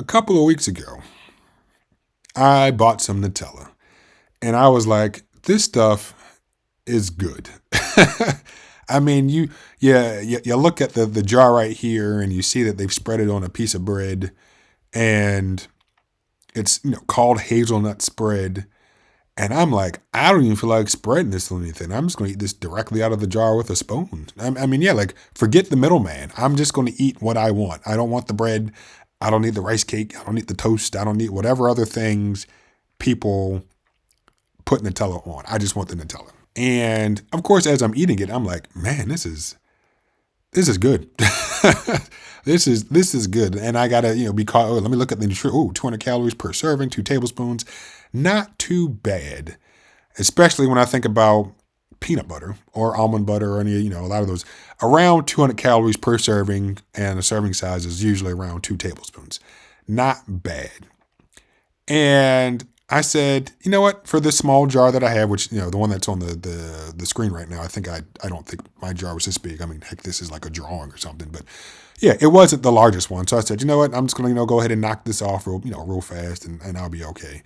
A couple of weeks ago, I bought some Nutella and I was like, this stuff is good. I mean, you look at the jar right here and you see that they've spread it on a piece of bread and it's called hazelnut spread. And I'm like, I don't even feel like spreading this on anything. I'm just going to eat this directly out of the jar with a spoon. I mean, yeah, like forget the middleman. I'm just going to eat what I want. I don't want the bread. I don't need the rice cake. I don't need the toast. I don't need whatever other things people put Nutella on. I just want the Nutella. And of course, as I'm eating it, I'm like, man, this is good. This is good. And I gotta, be caught. Oh, let me look at the nutrition. Oh, 200 calories per serving, 2 tablespoons. Not too bad. Especially when I think about peanut butter or almond butter or any, a lot of those. Around 200 calories per serving, and a serving size is usually around 2 tablespoons. Not bad. And I said, you know what? For this small jar that I have, which the one that's on the screen right now, I don't think my jar was this big. I mean, heck, this is like a drawing or something. But yeah, it wasn't the largest one. So I said, you know what? I'm just gonna go ahead and knock this off real fast, and I'll be okay.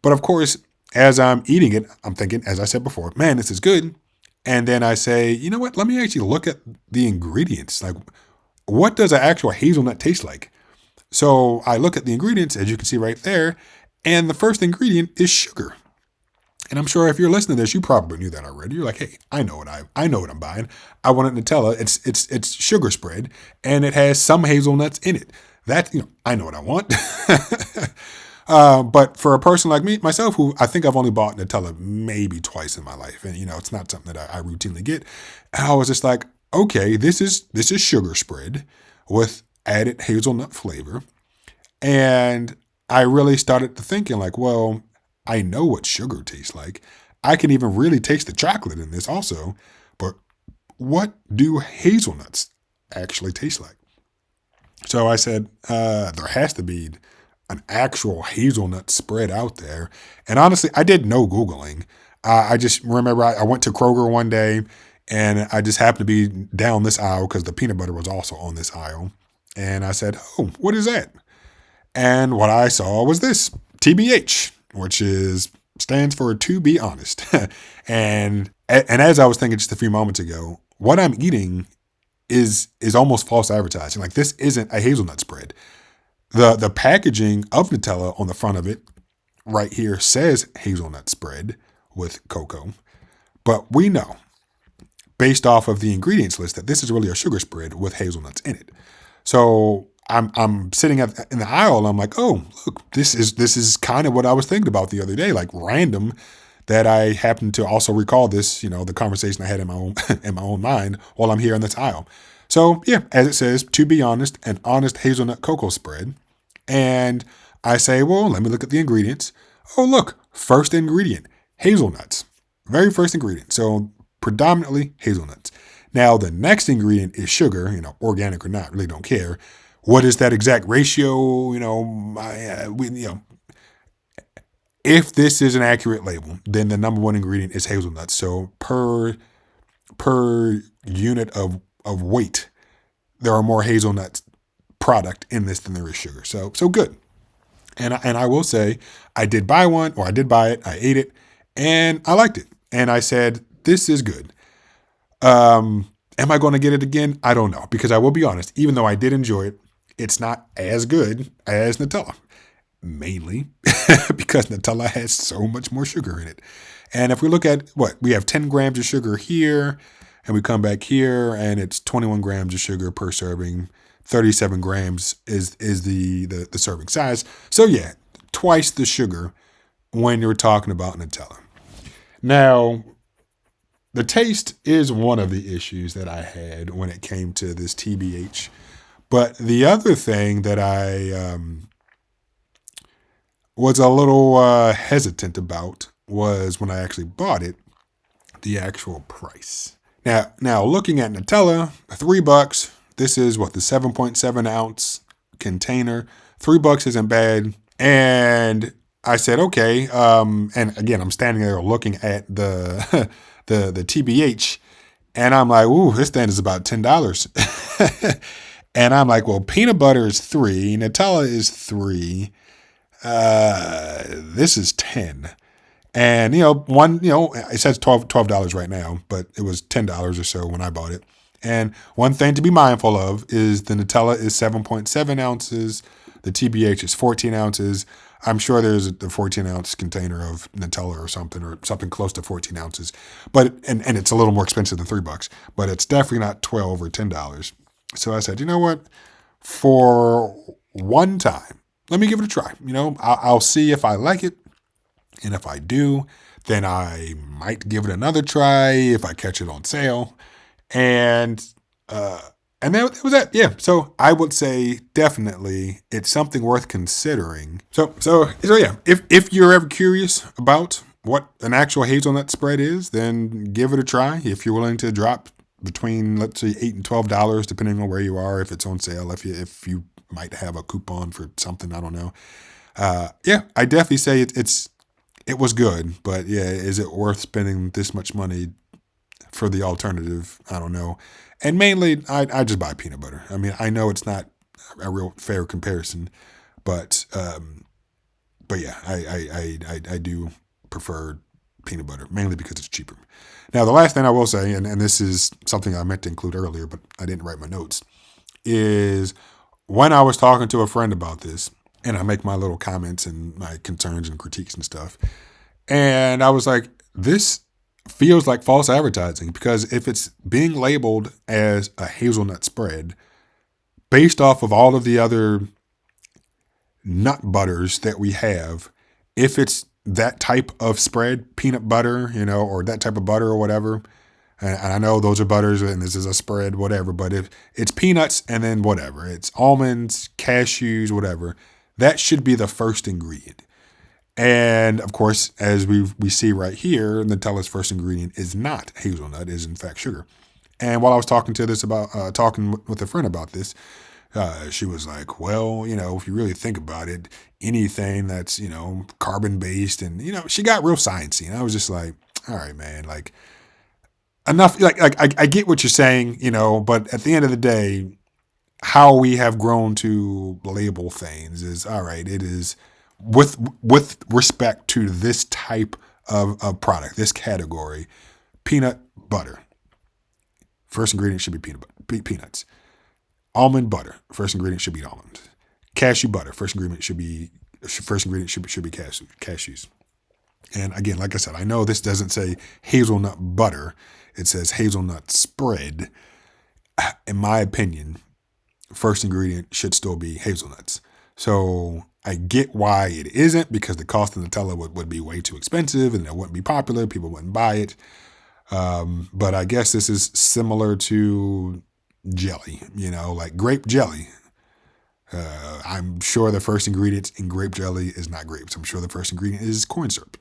But of course, as I'm eating it, I'm thinking, as I said before, man, this is good. And then I say, you know what? Let me actually look at the ingredients. Like, what does an actual hazelnut taste like? So I look at the ingredients, as you can see right there, and the first ingredient is sugar. And I'm sure if you're listening to this, you probably knew that already. You're like, hey, I know what I'm buying. I want it Nutella. It's sugar spread, and it has some hazelnuts in it. That I know what I want. But for a person like myself, who I think I've only bought Nutella maybe twice in my life, and it's not something that I routinely get, I was just like, okay, this is sugar spread with added hazelnut flavor, and I really started to thinking like, well, I know what sugar tastes like. I can even really taste the chocolate in this also, but what do hazelnuts actually taste like? So I said, there has to be an actual hazelnut spread out there. And honestly, I did no Googling. I just remember I went to Kroger one day and I just happened to be down this aisle because the peanut butter was also on this aisle. And I said, oh, what is that? And what I saw was this TBH, which stands for to be honest. and as I was thinking just a few moments ago, what I'm eating is almost false advertising. Like, this isn't a hazelnut spread. The packaging of Nutella on the front of it right here says hazelnut spread with cocoa. But we know, based off of the ingredients list, that this is really a sugar spread with hazelnuts in it. So I'm sitting in the aisle and I'm like, oh, look, this is kind of what I was thinking about the other day, like random, that I happened to also recall this, the conversation I had in my own in my own mind while I'm here in this aisle. So yeah, as it says, to be honest, an honest hazelnut cocoa spread. And I say, well, let me look at the ingredients. Oh, look, first ingredient, hazelnuts. Very first ingredient. So predominantly hazelnuts. Now, the next ingredient is sugar, organic or not, really don't care. What is that exact ratio? If this is an accurate label, then the number one ingredient is hazelnuts. So per unit of weight, there are more hazelnut product in this than there is sugar. So good. And I will say, I did buy it, I ate it, and I liked it. And I said, this is good. Am I going to get it again? I don't know, because I will be honest, even though I did enjoy it, it's not as good as Nutella, mainly because Nutella has so much more sugar in it. And if we look at we have 10 grams of sugar here, and we come back here, and it's 21 grams of sugar per serving. 37 grams is the serving size. So yeah, twice the sugar when you're talking about Nutella. Now, the taste is one of the issues that I had when it came to this TBH. But the other thing that I was a little hesitant about was when I actually bought it, the actual price. Now looking at Nutella, $3. This is the 7.7 ounce container. $3 isn't bad. And I said, okay. And again, I'm standing there looking at the the TBH, and I'm like, ooh, this thing is about $10. And I'm like, well, peanut butter is 3, Nutella is 3. This is 10. And it says $12 right now, but it was $10 or so when I bought it. And one thing to be mindful of is the Nutella is 7.7 ounces, the TBH is 14 ounces. I'm sure there's a 14-ounce container of Nutella or something close to 14 ounces, but and it's a little more expensive than $3, but it's definitely not 12 or $10. So I said, you know what? For one time, let me give it a try. I'll see if I like it. And if I do, then I might give it another try if I catch it on sale. And uh, and that was that. Yeah. So I would say definitely it's something worth considering. So yeah. If you're ever curious about what an actual hazelnut spread is, then give it a try. If you're willing to drop between, let's say, $8 and $12, depending on where you are, if it's on sale, if you might have a coupon for something, I don't know. Yeah, I definitely say it was good, but yeah, is it worth spending this much money for the alternative? I don't know. And mainly, I just buy peanut butter. I mean, I know it's not a real fair comparison, but but yeah, I do prefer peanut butter mainly because it's cheaper. Now, the last thing I will say, and this is something I meant to include earlier, but I didn't write my notes, is when I was talking to a friend about this, and I make my little comments and my concerns and critiques and stuff. And I was like, this feels like false advertising because if it's being labeled as a hazelnut spread based off of all of the other nut butters that we have, if it's that type of spread, peanut butter, or that type of butter or whatever, and I know those are butters and this is a spread, whatever, but if it's peanuts and then whatever, it's almonds, cashews, whatever, that should be the first ingredient. And of course, as we see right here, Nutella's first ingredient is not hazelnut; is in fact sugar. And while I was talking with a friend about this, she was like, "Well, if you really think about it, anything that's carbon based, and she got real sciencey." And I was just like, "All right, man, like enough. Like I get what you're saying, but at the end of the day, how we have grown to label things is all right. It is with respect to this type of product, this category, peanut butter. First ingredient should be peanuts. Almond butter. First ingredient should be almonds. Cashew butter. First ingredient should be cashews. And again, like I said, I know this doesn't say hazelnut butter. It says hazelnut spread. In my opinion, first ingredient should still be hazelnuts. So I get why it isn't, because the cost of Nutella would be way too expensive and it wouldn't be popular. People wouldn't buy it. But I guess this is similar to jelly, like grape jelly. I'm sure the first ingredient in grape jelly is not grapes. I'm sure the first ingredient is corn syrup.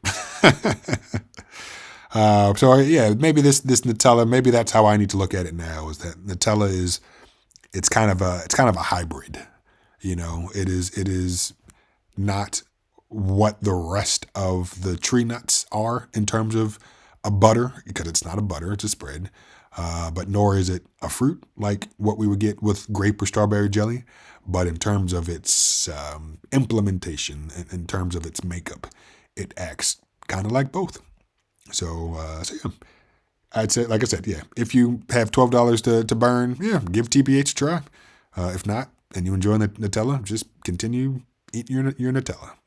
So yeah, maybe this Nutella, maybe that's how I need to look at it now, is that Nutella it's kind of a hybrid. It is not what the rest of the tree nuts are in terms of a butter, because it's not a butter, it's a spread. But nor is it a fruit like what we would get with grape or strawberry jelly. But in terms of its implementation, in terms of its makeup, it acts kind of like both. So yeah. I'd say, like I said, yeah, if you have $12 to burn, yeah, give TBH a try. If not, and you enjoy Nutella, just continue eating your Nutella.